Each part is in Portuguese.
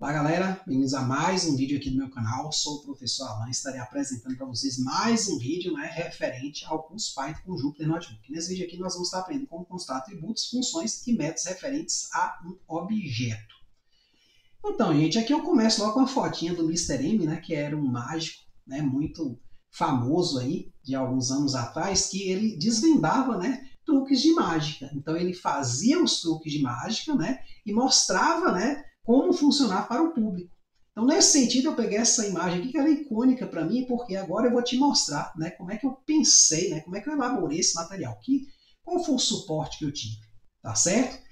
Olá galera, bem-vindos a mais um vídeo aqui do meu canal. Sou o professor Alan e estarei apresentando para vocês mais um vídeo referente ao curso Python com Jupyter Notebook. Nesse vídeo aqui nós vamos estar aprendendo como constar atributos, funções e métodos referentes a um objeto. Então, gente, aqui eu começo logo com a fotinha do Mr. M, que era um mágico muito famoso aí, de alguns anos atrás, que ele desvendava truques de mágica. Então ele fazia os truques de mágica e mostrava como funcionar para o público. Então, nesse sentido, eu peguei essa imagem aqui, que ela é icônica para mim, porque agora eu vou te mostrar como é que eu pensei, como é que eu elaborei esse material, qual foi o suporte que eu tive, tá certo?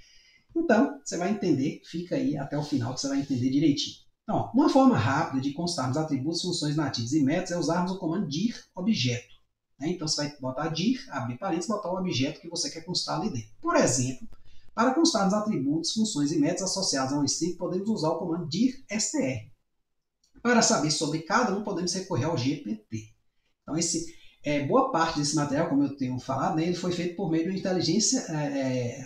Então, você vai entender, fica aí até o final que você vai entender direitinho. Então, ó, uma forma rápida de constarmos atributos, funções nativas e métodos é usarmos o comando dir objeto. Então, você vai botar dir, abrir parênteses, botar o objeto que você quer constar ali dentro. Por exemplo, para constarmos atributos, funções e métodos associados a um string, podemos usar o comando dir str. Para saber sobre cada um, podemos recorrer ao GPT. Então, boa parte desse material, como eu tenho falado, ele foi feito por meio de uma inteligência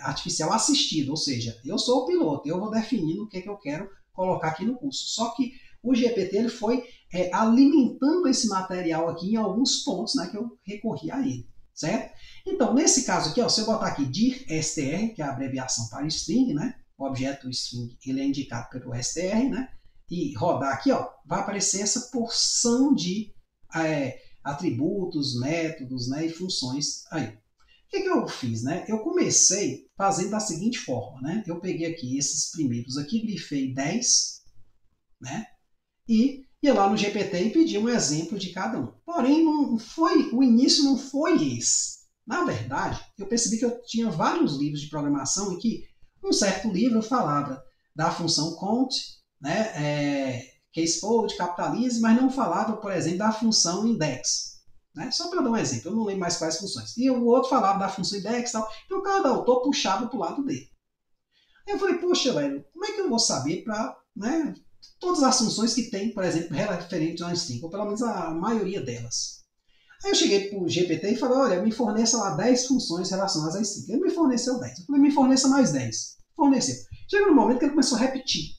artificial assistida, ou seja, eu sou o piloto, eu vou definindo o que eu quero colocar aqui no curso. Só que o GPT ele foi alimentando esse material aqui em alguns pontos que eu recorri a ele, certo? Então, nesse caso aqui, se eu botar aqui dir str, que é a abreviação para string, o objeto string ele é indicado pelo str, e rodar aqui, vai aparecer essa porção de atributos, métodos e funções aí. O que eu fiz? Eu comecei fazendo da seguinte forma, eu peguei aqui esses primeiros aqui, grifei 10, e ia lá no GPT e pedi um exemplo de cada um. Porém, o início não foi esse. Na verdade, eu percebi que eu tinha vários livros de programação em que um certo livro falava da função count, casefold, capitalize, mas não falava, por exemplo, da função index. Só para dar um exemplo, eu não lembro mais quais funções. E o outro falava da função index e tal. Então, cada autor puxava para o lado dele. Aí eu falei, poxa, velho, como é que eu vou saber para todas as funções que tem, por exemplo, referentes a um string, ou pelo menos a maioria delas? Aí eu cheguei para o GPT e falei, olha, me forneça lá 10 funções relacionadas a string. Ele me forneceu 10. Eu falei, me forneça mais 10. Forneceu. Chegou no momento que ele começou a repetir.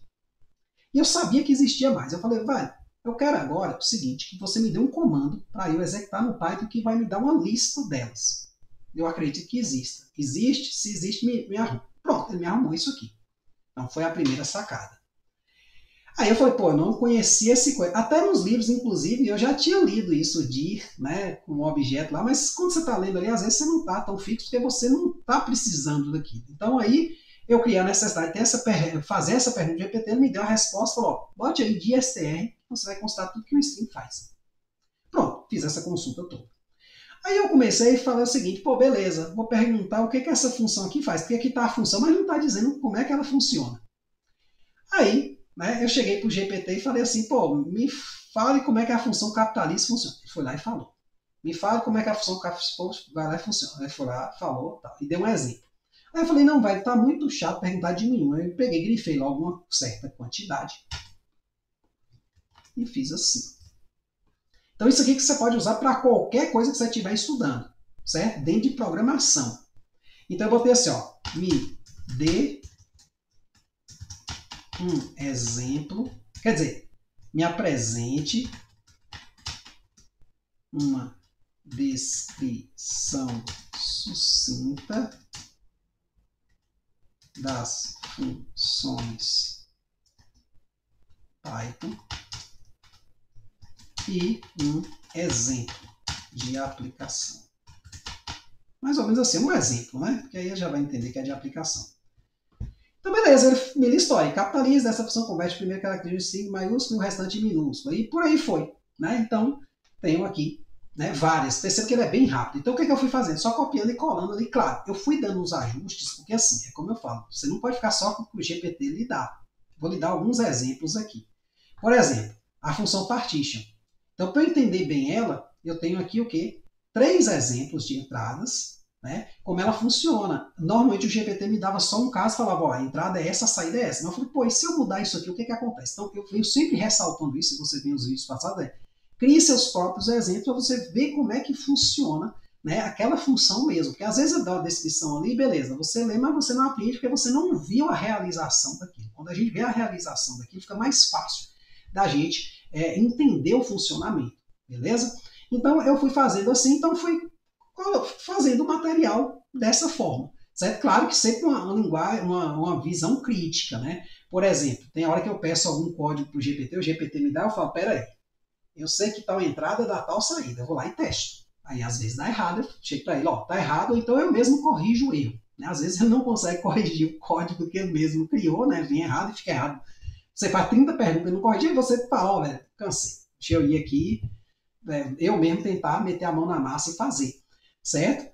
E eu sabia que existia mais. Eu falei, vai, eu quero agora o seguinte, que você me dê um comando para eu executar no Python que vai me dar uma lista delas. Eu acredito que exista. Existe, se existe, me arruma. Pronto, ele me arrumou isso aqui. Então foi a primeira sacada. Aí eu falei, eu não conhecia esse coisa. Até nos livros, inclusive, eu já tinha lido isso dir, com um objeto lá, mas quando você está lendo ali, às vezes você não está tão fixo, porque você não está precisando daquilo. Então aí eu criei a necessidade de fazer essa pergunta do GPT, ele me deu a resposta, falou, bote aí dir str, você vai constar tudo que um string faz. Pronto, fiz essa consulta toda. Aí eu comecei a falar o seguinte, beleza, vou perguntar o que essa função aqui faz, porque aqui está a função, mas não está dizendo como é que ela funciona. Aí, eu cheguei para o GPT e falei assim, me fale como é que a função capitalize funciona. Ele foi lá e falou. Me fale como é que a função capitalize vai lá e funciona. Ele foi lá, falou, tal, e deu um exemplo. Aí eu falei, não, vai, tá muito chato perguntar de nenhum. Aí eu peguei, grifei logo uma certa quantidade e fiz assim. Então isso aqui que você pode usar para qualquer coisa que você estiver estudando, certo? Dentro de programação. Então eu botei assim, me dê um exemplo, quer dizer, me apresente uma descrição sucinta das funções Python e um exemplo de aplicação. Mais ou menos assim, um exemplo, Porque aí já vai entender que é de aplicação. Então, beleza, ele me listou aí. Capitaliza dessa função, converte o primeiro caractere de string maiúsculo e o restante em minúsculo. E por aí foi. Então, tenho aqui várias. Perceba que ele é bem rápido. Então, o que eu fui fazendo? Só copiando e colando ali. Claro, eu fui dando os ajustes, porque assim, é como eu falo, você não pode ficar só com o que o GPT lhe dá. Vou lhe dar alguns exemplos aqui. Por exemplo, a função partition. Então, para eu entender bem ela, eu tenho aqui o quê? 3 exemplos de entradas, como ela funciona. Normalmente o GPT me dava só um caso e falava, a entrada é essa, a saída é essa. Mas eu falei, e se eu mudar isso aqui, o que acontece? Então eu venho sempre ressaltando isso, se você vê os vídeos passados, crie seus próprios exemplos para você ver como é que funciona né, aquela função mesmo. Porque às vezes eu dou a descrição ali, beleza, você lê, mas você não aprende porque você não viu a realização daquilo. Quando a gente vê a realização daquilo, fica mais fácil da gente entender o funcionamento, beleza? Então eu fui fazendo assim, então fui fazendo o material dessa forma. Certo? Claro que sempre uma linguagem, uma visão crítica, né? Por exemplo, tem hora que eu peço algum código para o GPT me dá, eu falo, peraí, eu sei que tal entrada dá tal saída, eu vou lá e testo. Aí às vezes dá errado, eu chego para ele, ó, tá errado, então eu mesmo corrijo o erro. Né? Às vezes ele não consegue corrigir o código que ele mesmo criou, né? Vem errado e fica errado. Você faz 30 perguntas e não corrige, e você fala, ó, velho, cansei. Deixa eu ir aqui, eu mesmo tentar meter a mão na massa e fazer, certo?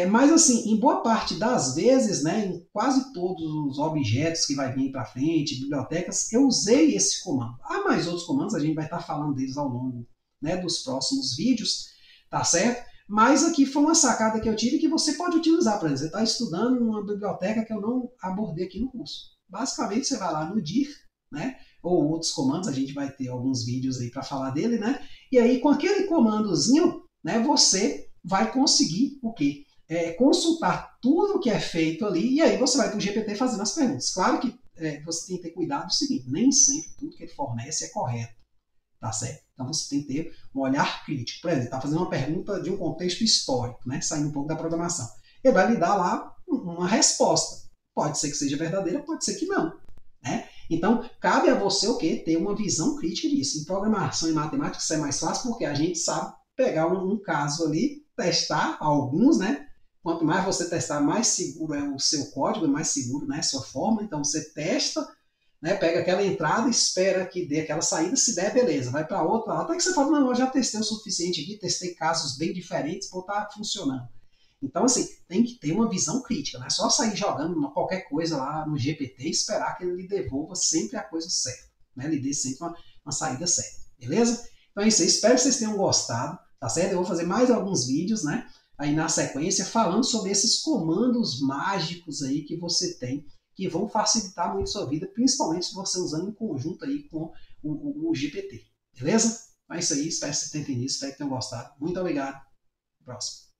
Mas assim, em boa parte das vezes, né, em quase todos os objetos que vai vir para frente, bibliotecas, eu usei esse comando. Há mais outros comandos, a gente vai estar falando deles ao longo, né, dos próximos vídeos, tá certo? Mas aqui foi uma sacada que eu tive que você pode utilizar, por exemplo, você está estudando numa biblioteca que eu não abordei aqui no curso. Basicamente, você vai lá no dir, né, ou outros comandos, a gente vai ter alguns vídeos aí para falar dele, né? E aí, com aquele comandozinho, né, você vai conseguir o quê? Consultar tudo que é feito ali, e aí você vai para o GPT fazendo as perguntas. Claro que você tem que ter cuidado do seguinte, nem sempre tudo que ele fornece é correto, tá certo? Então você tem que ter um olhar crítico. Por exemplo, está fazendo uma pergunta de um contexto histórico, né, saindo um pouco da programação. Ele vai lhe dar lá uma resposta. Pode ser que seja verdadeira, pode ser que não, né? Então, cabe a você o quê? Ter uma visão crítica disso. Em programação e matemática isso é mais fácil porque a gente sabe pegar um caso ali, testar alguns, né? Quanto mais você testar, mais seguro é o seu código, mais seguro, né, a sua forma. Então você testa, né, pega aquela entrada, espera que dê aquela saída, se der, beleza, vai para outra, até que você fala, não, eu já testei o suficiente aqui, testei casos bem diferentes, pô, tá funcionando. Então, assim, tem que ter uma visão crítica, não é só sair jogando qualquer coisa lá no GPT e esperar que ele lhe devolva sempre a coisa certa, né? Lhe dê sempre uma saída certa, beleza? Então é isso aí, espero que vocês tenham gostado, tá certo? Eu vou fazer mais alguns vídeos, né? Aí na sequência, falando sobre esses comandos mágicos aí que você tem, que vão facilitar muito a sua vida, principalmente se você usando em conjunto aí com o GPT, beleza? Então é isso aí, espero que vocês tenham entendido, espero que tenham gostado. Muito obrigado, até a próxima.